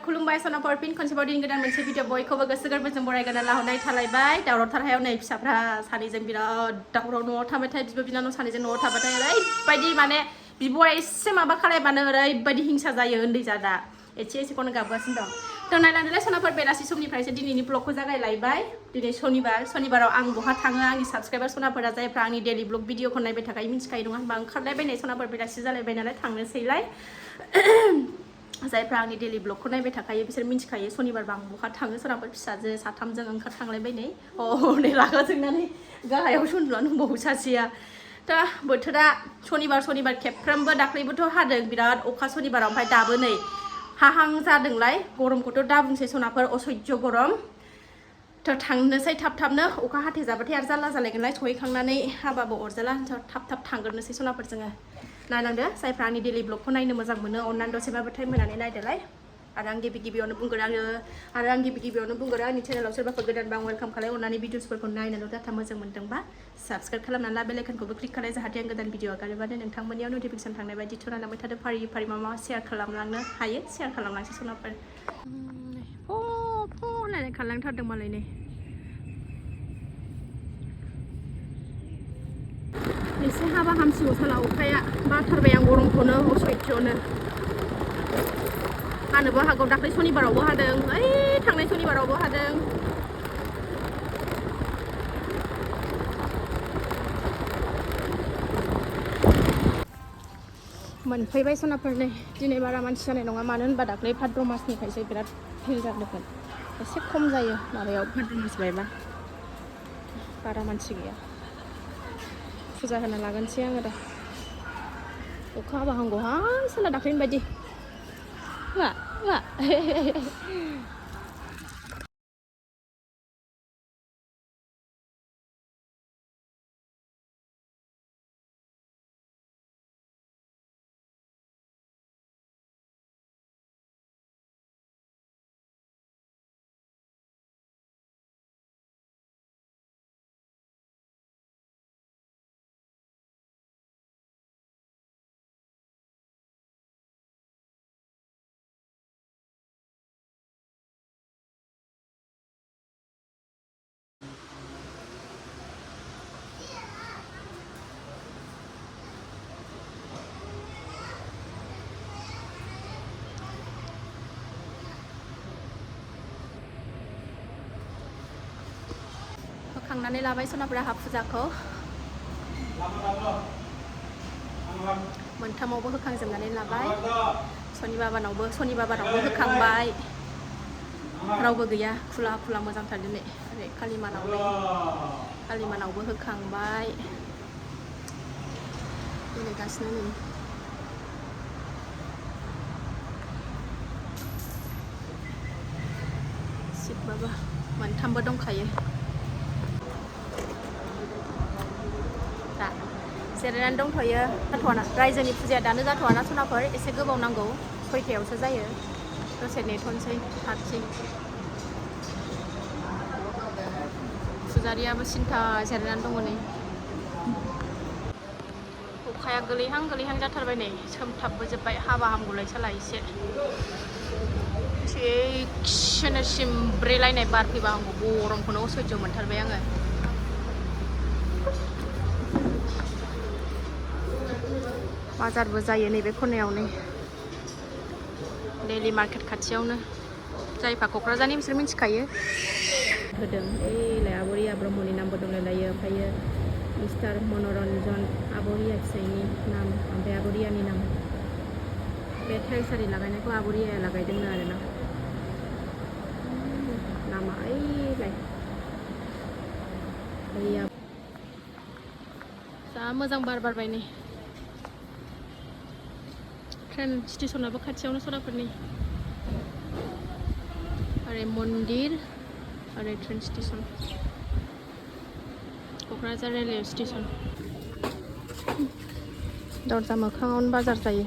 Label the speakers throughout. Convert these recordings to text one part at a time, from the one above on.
Speaker 1: खुलुमबाय सनाफोर फिन खनसेबाव दिन गोदान मोनसे भिडिअ बयखौबो गोसो गोरबोजों बरायगारना लाहरनाय थालायबाय दावरावथारहायाव नै फिसाफ्रा सानैजों बिराद दावराव न'आव थाबाथाय बिब' बिनानाव सानैजों न'आव थाबाथाय ओरैबायदि माने बिब'आ एसे माबा खालायबानो ओरैबायदि हिंसा जायो उन्दै जादा एसेखौनो गाबगासिनो दं थ' नायलांदोलाय सनाफोर बेलासि समनिफ्रायसो दिनैनि ब्लगखौ जागायलायबाय दिनै सनिबाराव आं बहा थाङो आंनि साबस्क्राइबार सनाफोरा जायफ्रा आंनि डेलि ब्लग भिडिअखौ नायबाय थाखायो मिन्थिखायो नङा होनबा ओंखारलायबायनाय सनाफोर बेलासि जालायबाय नालाय थांनोसैलाय जायफ्रा आंनि डेलि ब्लगखौ नायबाय थाखायो बिसोर मिन्थिखायो सनिबारबा आं बहा थाङो सोरहाबा फिसाजो साथामजों ओंखार थांलायबायनाय नै रागा जोंनानै गाहायाव उन्दुनानै दंबावो सासेया दा बोथोरा सनिबार खेबफ्रोमबो दाख्लैबोथ' हादों बिराद अखा सनिबाराव ओमफ्राय दाबो नै हाहां जादोंलाय गरमखौथ' दा बुंसै सनाफोर असह्य गरम थ' थांनोसै थाबनो अखा हाथे जाबाथाय आरो जारला जालायगोनलाय सहैखांनानै हाबाबो अरजाला थाब थांग्रोनोसै सनाफोर जोङो नायलांदो जायफ्रा आंनि डेलि ब्लगखौ नायनो मोजां मोनो अननानै दसेबाबो टाइम होनानै नायदोलाय आरो आं गिबि गिबियावनो बुंगोन आंनि चेनेलाव सोरबाफोर गोदानबा आं वेलकाम खालाय अननानै भिडिअसफोरखौ नायनानै डाटा मोजां मोनदोंबा साबस्क्राइब खालामनानै ला बेल आइकनखौबो क्लिक खालाय जाहाथे आं गोदान भिडिअ आगारोबानो नोंथांमोननियाव नटिफिकेसन थांनाय बायदि थुनालांबाय थादो फारि मा शेयार खालामलांनो हायो शेयार खालामलांसै सनाफोर होननानै खारलांथारदों मालाय नै एसे हाबा हामसिगौ साला अखाया बाथारबाय आं गरमखौनो असह्यनो हानोबो हागौ दाख्लै सनिबारावबो हादों ओइ थांनाय सनिबारावबो हादों मोनफैबाय सनाफोर नै दिनै बारा मानसि जानाय नङा मानो होनबा दाख्लै भाद्र मासनिफ्रायसो बिराद भिर जादोंमोन एसे खम जायो माबायाव भाद्र मास बायबा बारा मानसि गैया फुजा होना लागोनसै आङो दा अखा हाबा हामगौहाय साला दाख्लैनि बायदि होखांनानै लाबाय सनाफोरा हाफ फुजाखौ मोनथामावबो होखांजोबनानै लाबाय सनिबाबानावबो होखांबाय रावबो गैया खुला मोजांथार दिनै ओरै कालिमानावबो होखांबाय गेलेगासिनो नै सिटबाबो मोनथामबो दंखायो जिरायनानै दंथ'यो जाथ'वाना रायजोनि फुजाया दानो जाथ'वाना सनाफोर एसे गोबाव नांगौ 6थायावसो जायो दसे नेथ'नोसै हारसै फुजारियाबो सिन्था जिरायनानै दङ नै अखाया गोलैहां जाथारबाय नै सोमथाबबोजोब्बाय हाबा हामगौलाय साला एसे थिगसेनो सिमब्रेलायनाय बार फैबा हामगौ गरमखौनो असह्य मोनथारबाय आङो बाजारबो जायो नैबे खनायावनो डेलि मार्केट खाथियावनो जायफा क'क्राझारनि बिसोर मिथिखायो होदों ओइलाय आब' रिया ब्रह्मनि नामबो दंलायलायो ओमफ्रायो मिस्टार मनरन्जन आब' रिया फिसाइनि नाम ओमफ्राय आब' रियानि नाम बे ट्राइसारि लागायनायखौ आब' रियाया लागायदोंनो आरोना नामा ओइलाय रिया जा मोजां बार बारबाय नै ट्रेन स्टेसनाबो खाथियावनो सनाफोरनि ओरै मन्दिर ओरै train station Kokrajhar railway station दरजा मोखाङावनो बाजार जायो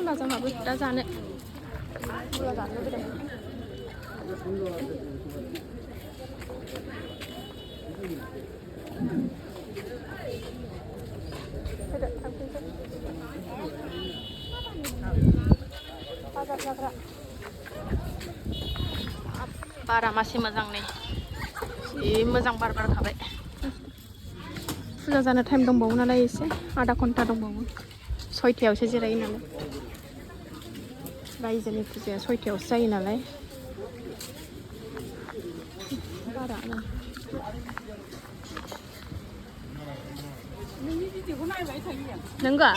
Speaker 1: Là जोंहाबो दा जानो मुला जानो लुबैदों फैदो थांफिनसै बाजार जाग्रा बारा मासे मोजां नै जि मोजां बार बारखाबाय फुजा जानो टाइम दंबावो नालाय एसे आधा घन्टा दंबावो 6टायावसो जिरायो नालाय रायजोनि फुजाया 6टायावसो जायो नालाय बारानो नोंनि भिडिअखौ नायबाय थायो नोंगा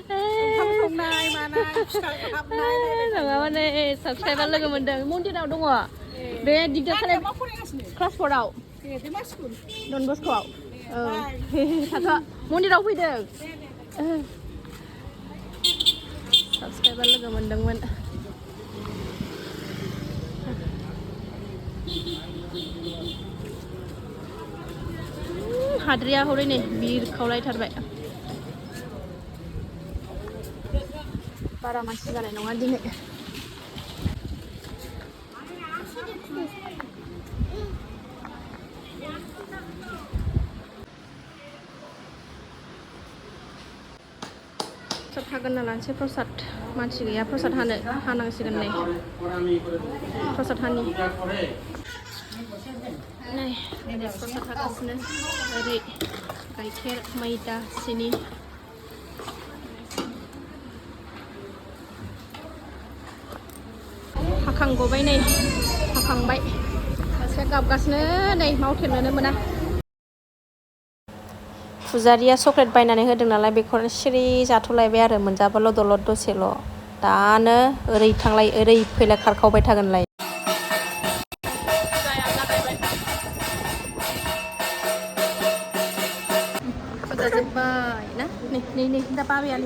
Speaker 1: ओंखाम संनाय मानाय फिथा खाबनाय नङाबा नै साबस्क्राइबार लोगो मोनदों मन्दिराव दङ बे दिगदार खालाम क्लास 4आव डन बस्क'आव थाथ' मन्दिराव फैदों साबस्क्राइबार लोगो मोनदोंमोन हाद्रिया हरै नै बिरखावलायथारबाय बारा मानसि जानाय नङा दिनै प्रसाद हागोन ना लानोसै प्रसाद मानसि गैया प्रसाद हानांसिगोन नै प्रसाद हानि नै प्रसाद हागासिनो ओरै गाइखेर मैदा सिनि हाखांगबाय नै हाखांबाय सासेया गाबगासिनो नै मावथेरनोनो मोना फुजारिया चक्लेट बायनानै होदों नालाय बेखौनो सिरि जाथ'लायबाय आरो मोनजाबाल' दलद दसेल' दानो ओरै थांलाय ओरै फैलाय खारखावबाय थागोनलाय फुजा जोब्बाय ना नै दा बाबाया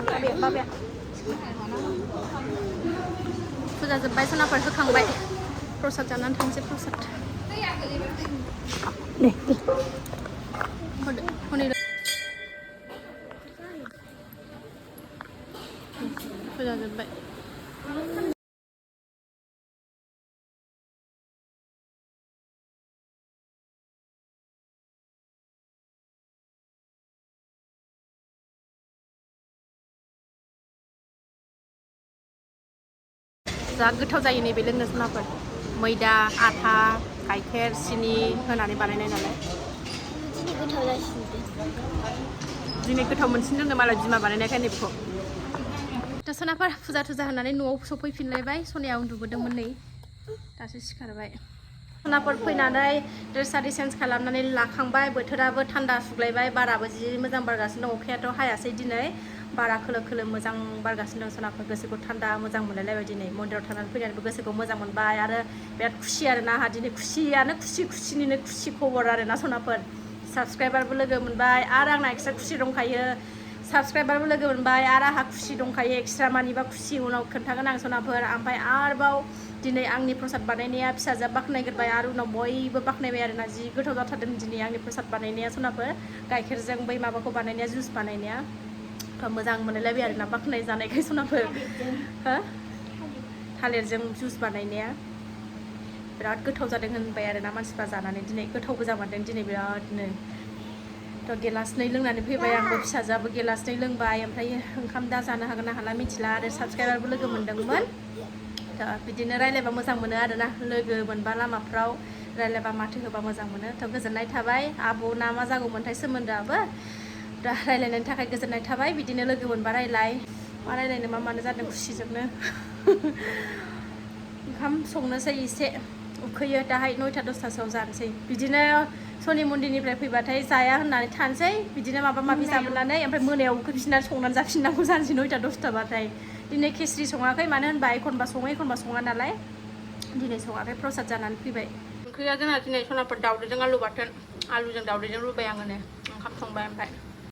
Speaker 1: फुजा जोब्बाय सनाफोर होखांबाय प्रसाद जानानै थांसै प्रसाद फुजा जोब्बाय जा गोथाव जायो नैबे लोंनो सनाफोर मैदा आथा गाइखेर सिनि होनानै बानायनाय नालाय दिनै गोथाव मोनसिनदोंनो मालाय बिमा बानायनायखाय नैबेखौ दा सनाफोर फुजा थुजा होनानै न'आव सफैफिनलायबाय सनाया उन्दुबोदोंमोन नै दासो सिखारबाय सनाफोर फैनानै ड्रेस आरि चेन्ज खालामनानै लाखांबाय बोथोराबो थान्दा सुग्लायबाय बाराबो जि मोजां बारगासिनो दं अखायाथ' हायासै दिनै बारा खोलो खोलो मोजां बारगासिनो दं सनाफोर गोसोखौ थान्दा मोजां मोनलायलायबाय दिनै मन्दिराव थांनानै फैनानैबो गोसोखौ मोजां मोनबाय आरो बिराद खुसि आरोना आंहा दिनै खुसियानो खुसिनिनो खुसि खबर आरोना सनाफोर साबस्क्राइबारबो लोगो मोनबाय आरो आंना एक्सट्रा खुसि दंखायो साबस्क्राइबारबो लोगो मोनबाय आरो आंहा खुसि दंखायो एक्सट्रा मानिबा खुसि उनाव खोन्थागोन आं सनाफोर ओमफ्राय आरोबाव दिनै आंनि प्रसाद बानायनाया फिसाजोआ बाख्नायग्रोबाय आरो उनाव बयबो बाख्नायबाय आरोना जि गोथाव जाथारदों दिनै आंनि प्रसाद बानायनाया सनाफोर गाइखेरजों बै माबाखौ बानायनाया जुइस बानायनाया मोजां मोनलायलायबाय आरोना बाख्नाय जानायखाय सनाफोर हो थालिरजों जुइस बानायनाया बिराद गोथाव जादों होनबाय आरोना मानसिफ्रा जानानै दिनै गोथावबो जामारदों दिनै बिरादनो थ' गिलासनै लोंनानै फैबाय आंबो फिसाजोआबो गिलासनै लोंबाय ओमफ्राय ओंखाम दा जानो हागोन ना हाला मिथिला आरो साबस्क्राइबारबो लोगो मोनदोंमोन थ' बिदिनो रायलायबा मोजां मोनो आरोना लोगो मोनबा लामाफ्राव रायलायबा माथो होबा मोजां मोनो थ' गोजोननाय थाबाय आब'ना मा जागौमोनथाय सोमोन्दोआबो दा रायलायनायनि थाखाय गोजोननाय थाबाय बिदिनो लोगो मोनबा मा रायलायनो मा मानो जादों खुसिजोंनो ओंखाम संनोसै एसे उखैयो दाहाय 9टा 10टासोआव जानोसै बिदिनो सनि मन्दिरनिफ्राय फैबाथाय जाया होननानै थानोसै बिदिनो माबा माबि जाबोनानै ओमफ्राय मोनायाव उखैफिननानै संनानै जाफिननांगौ जानोसै 9टा 10टाबाथाय दिनै खिस्रि सङाखै मानो होनबा एखनबा सङो एखनबा सङा नालाय दिनै सङाखै प्रसाद जानानै फैबाय ओंख्रिया जोंना दिनै सनाफोर दावदैजों आलु बाथोन आलुजों दावदैजों रुबाय आङो नै ओंखाम संबाय ओमफ्राय